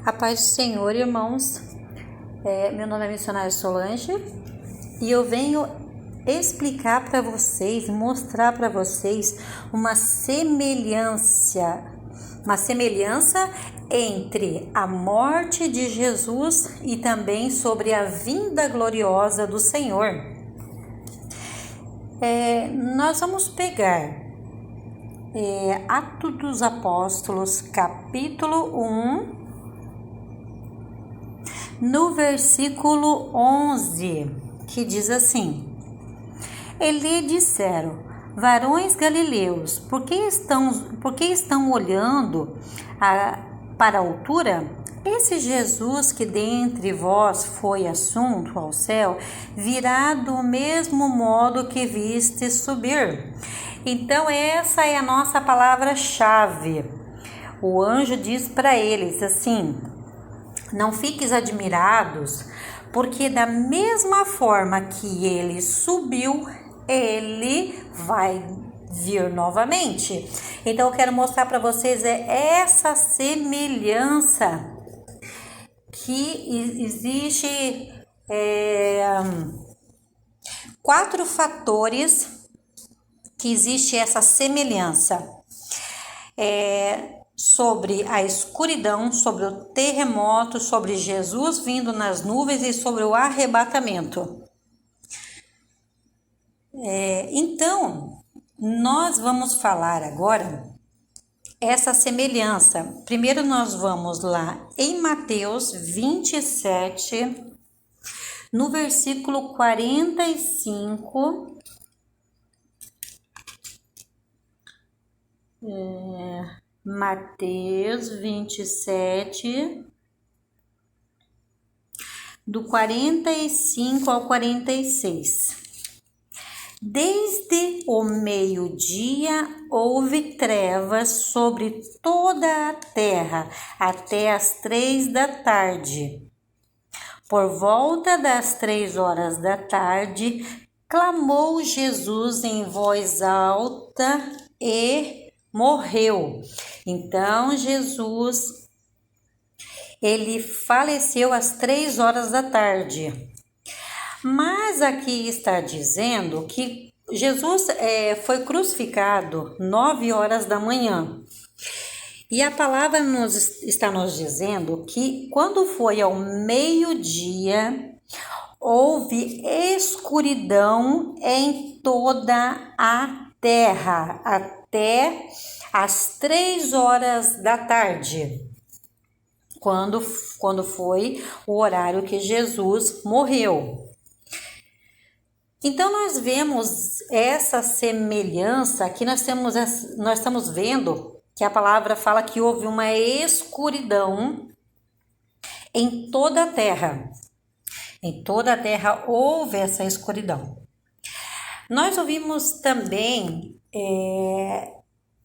A paz do Senhor, irmãos. Meu nome é missionária Solange e eu venho explicar para vocês, mostrar para vocês uma semelhança entre a morte de Jesus e também sobre a vinda gloriosa do Senhor. Nós vamos pegar Atos dos Apóstolos, capítulo 1, no versículo 11, que diz assim: E lhe disseram: varões galileus, por que estão olhando para a altura? Esse Jesus que dentre vós foi assunto ao céu, virá do mesmo modo que viste subir. Então essa é a nossa palavra-chave. O anjo diz para eles assim: não fiquem admirados, porque da mesma forma que ele subiu, ele vai vir novamente. Então eu quero mostrar para vocês essa semelhança que existe 4 fatores que existe essa semelhança. Sobre a escuridão, sobre o terremoto, sobre Jesus vindo nas nuvens e sobre o arrebatamento. Então, nós vamos falar agora essa semelhança. Primeiro nós vamos lá em Mateus 27, no versículo 45. Mateus 27, do 45 ao 46. Desde o meio-dia houve trevas sobre toda a terra, até as 3 da tarde. Por volta das 3 horas da tarde, clamou Jesus em voz alta e morreu. Então Jesus, ele faleceu às 3 horas da tarde. Mas aqui está dizendo que Jesus foi crucificado 9 horas da manhã. E a palavra está nos dizendo que quando foi ao meio-dia, houve escuridão em toda a terra, até às 3 horas da tarde, quando foi o horário que Jesus morreu. Então nós vemos essa semelhança que nós estamos vendo que a palavra fala que houve uma escuridão em toda a terra. Em toda a terra houve essa escuridão. Nós ouvimos também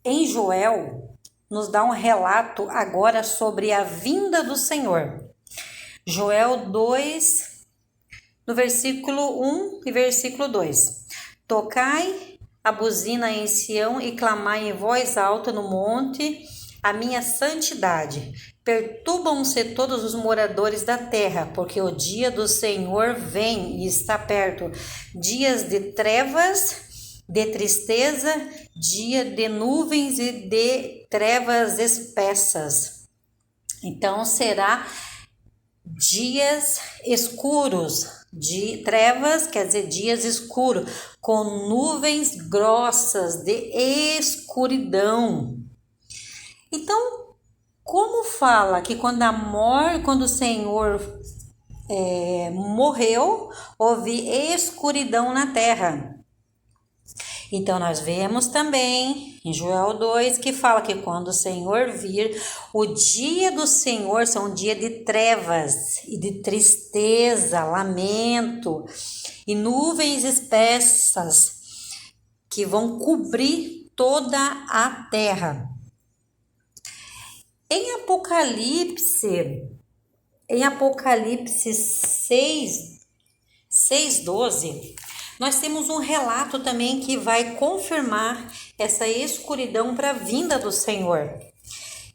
em Joel, nos dá um relato agora sobre a vinda do Senhor. Joel 2, no versículo 1 e versículo 2. Tocai a buzina em Sião e clamai em voz alta no monte a minha santidade. Perturbam-se todos os moradores da terra, porque o dia do Senhor vem e está perto. Dias de trevas, de tristeza, dia de nuvens e de trevas espessas. Então será dias escuros. De trevas quer dizer dias escuros, com nuvens grossas de escuridão. Então, como fala que quando o Senhor morreu, houve escuridão na terra? Então, nós vemos também em Joel 2 que fala que quando o Senhor vir, o dia do Senhor são um dia de trevas e de tristeza, lamento e nuvens espessas que vão cobrir toda a terra. Em Apocalipse 6:12, nós temos um relato também que vai confirmar essa escuridão para a vinda do Senhor.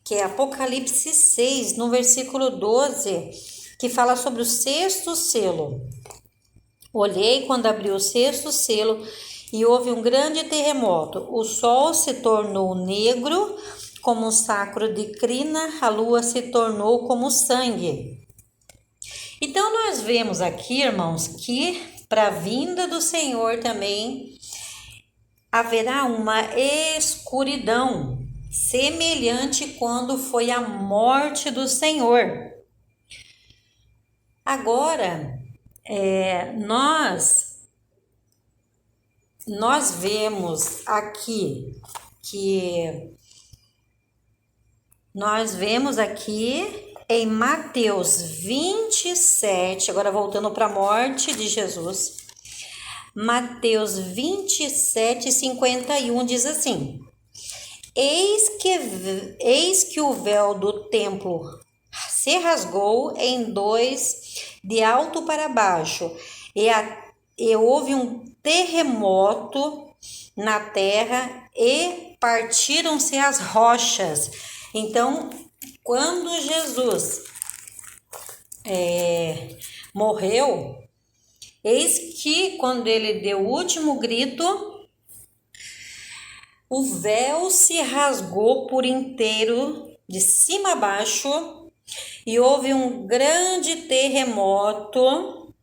que é Apocalipse 6, no versículo 12, que fala sobre o sexto selo. Olhei quando abriu o sexto selo e houve um grande terremoto. O sol se tornou negro como um saco de crina, a lua se tornou como sangue. Então nós vemos aqui, irmãos, que para a vinda do Senhor também haverá uma escuridão, semelhante quando foi a morte do Senhor. Agora, nós vemos aqui em Mateus 27, agora voltando para a morte de Jesus, Mateus 27, 51 diz assim: Eis que o véu do templo se rasgou em dois, de alto para baixo, e houve um terremoto na terra e partiram-se as rochas. Então, quando Jesus morreu, eis que quando ele deu o último grito, o véu se rasgou por inteiro, de cima a baixo, e houve um grande terremoto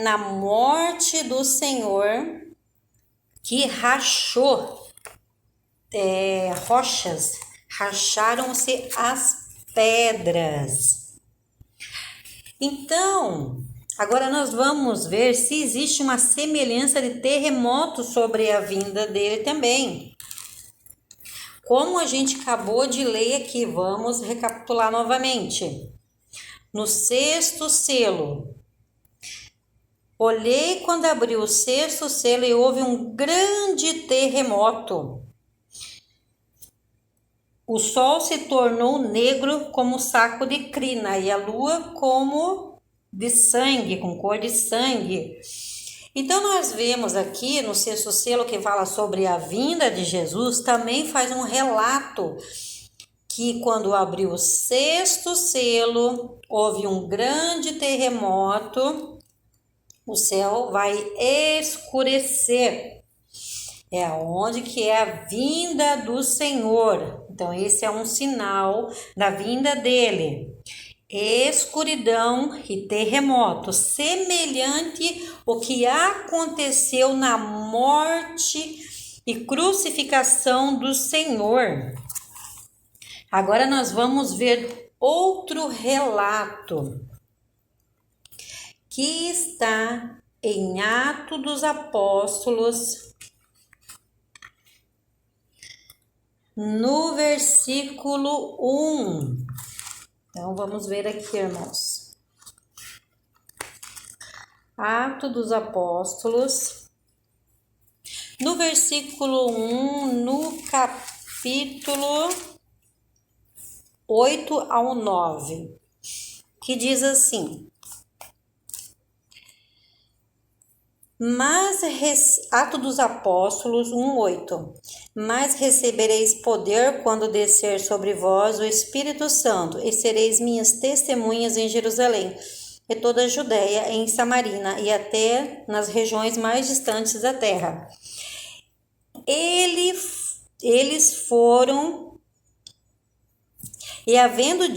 na morte do Senhor, que rachou rochas, racharam-se as pedras. Então, agora nós vamos ver se existe uma semelhança de terremoto sobre a vinda dele também. Como a gente acabou de ler aqui, vamos recapitular novamente. No sexto selo, olhei quando abriu o sexto selo e houve um grande terremoto. O sol se tornou negro como saco de crina e a lua como de sangue, com cor de sangue. Então nós vemos aqui no sexto selo, que fala sobre a vinda de Jesus, também faz um relato que quando abriu o sexto selo, houve um grande terremoto, o céu vai escurecer. É onde que é a vinda do Senhor. Então esse é um sinal da vinda dele. Escuridão e terremoto, semelhante ao que aconteceu na morte e crucificação do Senhor. Agora nós vamos ver outro relato que está em Atos dos Apóstolos, no versículo 1. Então, vamos ver aqui, irmãos. Atos dos Apóstolos, no versículo 1, no capítulo 8 ao 9, que diz assim: Atos dos Apóstolos 1:8. Mas recebereis poder quando descer sobre vós o Espírito Santo, e sereis minhas testemunhas em Jerusalém, e toda a Judéia, em Samaria, e até nas regiões mais distantes da terra. Eles foram, e havendo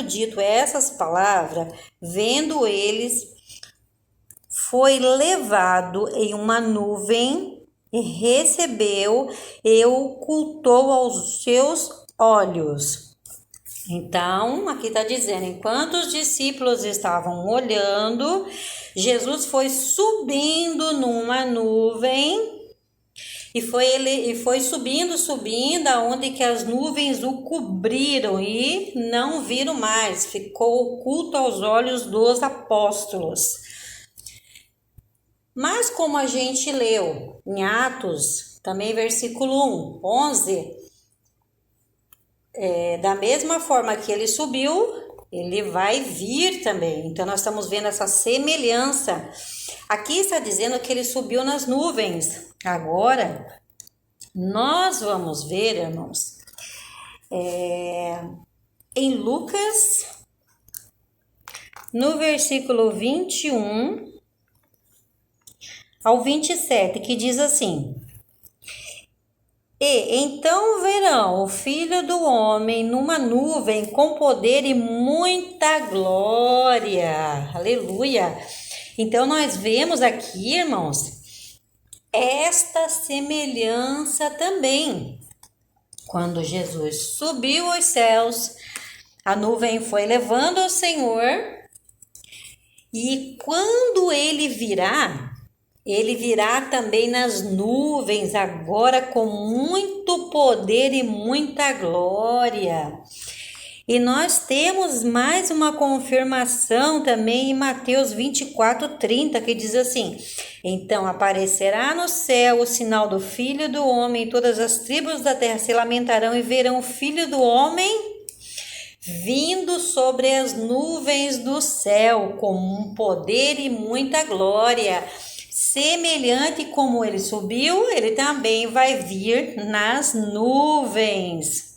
dito essas palavras, vendo eles, foi levado em uma nuvem e recebeu e ocultou aos seus olhos. Então, aqui está dizendo, enquanto os discípulos estavam olhando, Jesus foi subindo numa nuvem e foi subindo, aonde que as nuvens o cobriram e não viram mais, ficou oculto aos olhos dos apóstolos. Mas como a gente leu em Atos, também versículo 11, da mesma forma que ele subiu, ele vai vir também. Então nós estamos vendo essa semelhança. Aqui está dizendo que ele subiu nas nuvens. Agora, nós vamos ver, irmãos, em Lucas, no versículo 21 ao 27, que diz assim: E então verão o Filho do Homem numa nuvem com poder e muita glória. Aleluia! Então nós vemos aqui, irmãos, esta semelhança também. Quando Jesus subiu aos céus, a nuvem foi levando o Senhor, e quando ele virá também nas nuvens, agora com muito poder e muita glória. E nós temos mais uma confirmação também em Mateus 24:30, que diz assim: Então aparecerá no céu o sinal do Filho do Homem, e todas as tribos da terra se lamentarão e verão o Filho do Homem vindo sobre as nuvens do céu, com um poder e muita glória. Semelhante como ele subiu, ele também vai vir nas nuvens.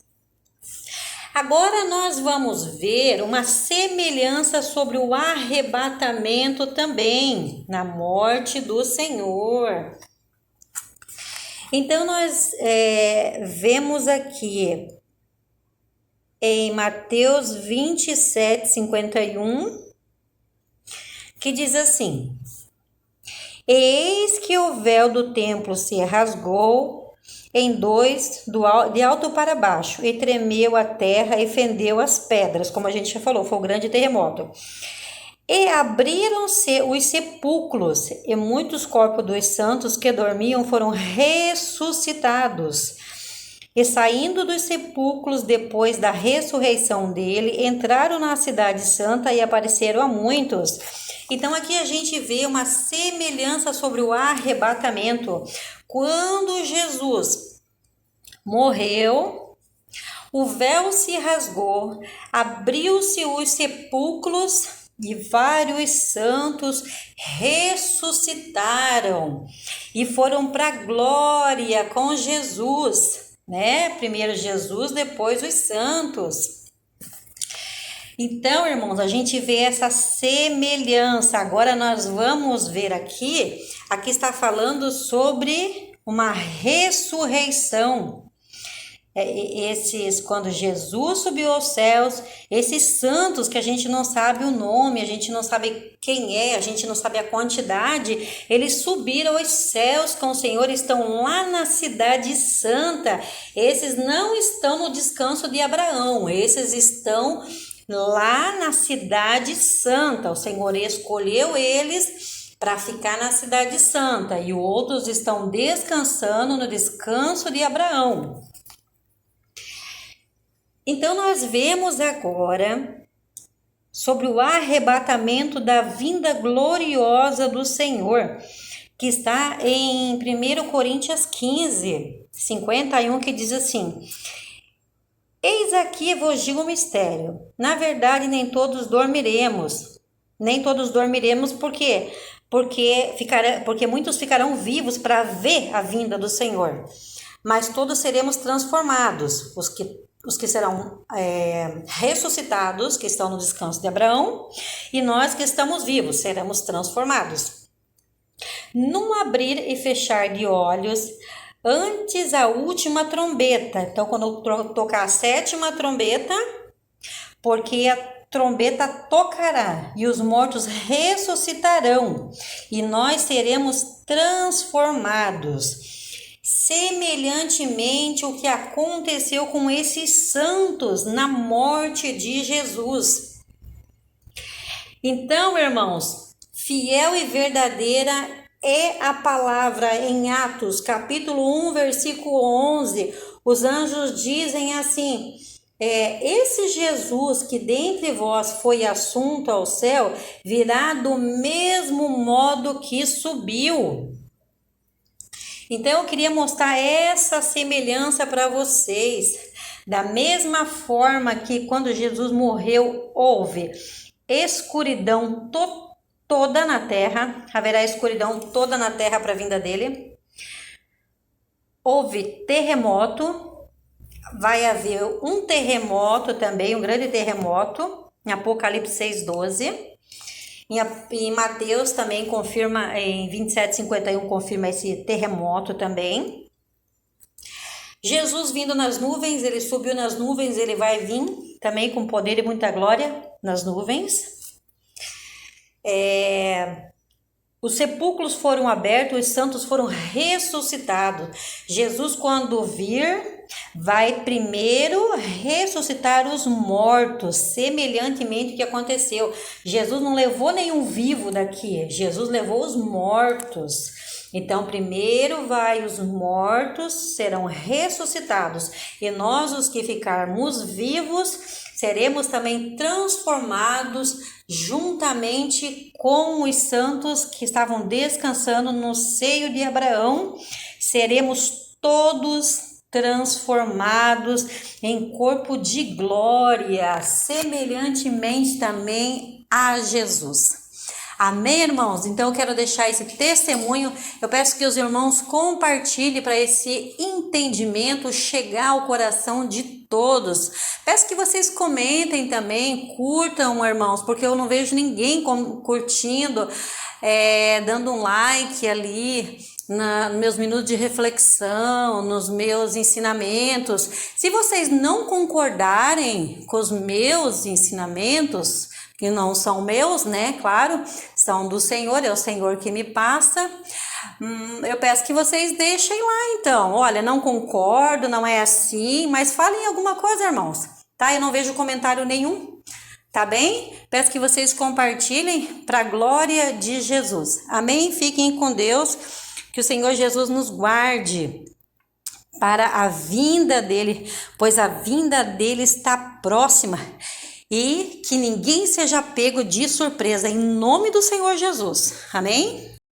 Agora nós vamos ver uma semelhança sobre o arrebatamento também, na morte do Senhor. Então nós vemos aqui em Mateus 27:51, que diz assim: Eis que o véu do templo se rasgou em dois, de alto para baixo, e tremeu a terra e fendeu as pedras, como a gente já falou, foi um grande terremoto. E abriram-se os sepulcros, e muitos corpos dos santos que dormiam foram ressuscitados. E saindo dos sepulcros depois da ressurreição dele, entraram na cidade santa e apareceram a muitos. Então aqui a gente vê uma semelhança sobre o arrebatamento. Quando Jesus morreu, o véu se rasgou, abriu-se os sepulcros e vários santos ressuscitaram e foram para a glória com Jesus, né? Primeiro Jesus, depois os santos. Então, irmãos, a gente vê essa semelhança. Agora nós vamos ver aqui está falando sobre uma ressurreição. Quando Jesus subiu aos céus, esses santos que a gente não sabe o nome, a gente não sabe quem é, a gente não sabe a quantidade, eles subiram aos céus com o Senhor, estão lá na cidade santa. Esses não estão no descanso de Abraão, esses estão lá na cidade santa. O Senhor escolheu eles para ficar na cidade santa, e outros estão descansando no descanso de Abraão. Então nós vemos agora sobre o arrebatamento da vinda gloriosa do Senhor, que está em 1 Coríntios 15:51, que diz assim: Eis aqui vos digo um mistério. Na verdade, nem todos dormiremos. Nem todos dormiremos, por quê? Porque muitos ficarão vivos para ver a vinda do Senhor. Mas todos seremos transformados. Os que serão ressuscitados, que estão no descanso de Abraão, e nós que estamos vivos, seremos transformados. Num abrir e fechar de olhos, antes a última trombeta. Então, quando tocar a sétima trombeta, porque a trombeta tocará e os mortos ressuscitarão e nós seremos transformados. Semelhantemente o que aconteceu com esses santos na morte de Jesus. Então, irmãos, fiel e verdadeira é a palavra em Atos, capítulo 1, versículo 11. Os anjos dizem assim: esse Jesus que dentre vós foi assunto ao céu, virá do mesmo modo que subiu. Então eu queria mostrar essa semelhança para vocês. Da mesma forma que quando Jesus morreu, houve escuridão toda na terra, haverá escuridão toda na terra para a vinda dele. Houve terremoto, vai haver um terremoto também, um grande terremoto, em Apocalipse 6:12. Em Mateus também confirma, em 27:51 confirma esse terremoto também. Jesus vindo nas nuvens, ele subiu nas nuvens, ele vai vir também com poder e muita glória nas nuvens. Os sepulcros foram abertos, os santos foram ressuscitados. Jesus, quando vir, vai primeiro ressuscitar os mortos, semelhantemente ao que aconteceu. Jesus não levou nenhum vivo daqui, Jesus levou os mortos. Então, primeiro vai os mortos, serão ressuscitados, e nós, os que ficarmos vivos, seremos também transformados juntamente com os santos que estavam descansando no seio de Abraão. Seremos todos transformados em corpo de glória, semelhantemente também a Jesus. Amém, irmãos? Então eu quero deixar esse testemunho. Eu peço que os irmãos compartilhem para esse entendimento chegar ao coração de todos. Peço que vocês comentem também, curtam, irmãos, porque eu não vejo ninguém curtindo, dando um like ali nos meus minutos de reflexão, nos meus ensinamentos. Se vocês não concordarem com os meus ensinamentos, que não são meus, né? Claro, são do Senhor, é o Senhor que me passa. Eu peço que vocês deixem lá, então. Olha, não concordo, não é assim, mas falem alguma coisa, irmãos, tá? Eu não vejo comentário nenhum, tá bem? Peço que vocês compartilhem para a glória de Jesus. Amém? Fiquem com Deus, que o Senhor Jesus nos guarde para a vinda dele, pois a vinda dele está próxima. E que ninguém seja pego de surpresa, em nome do Senhor Jesus. Amém?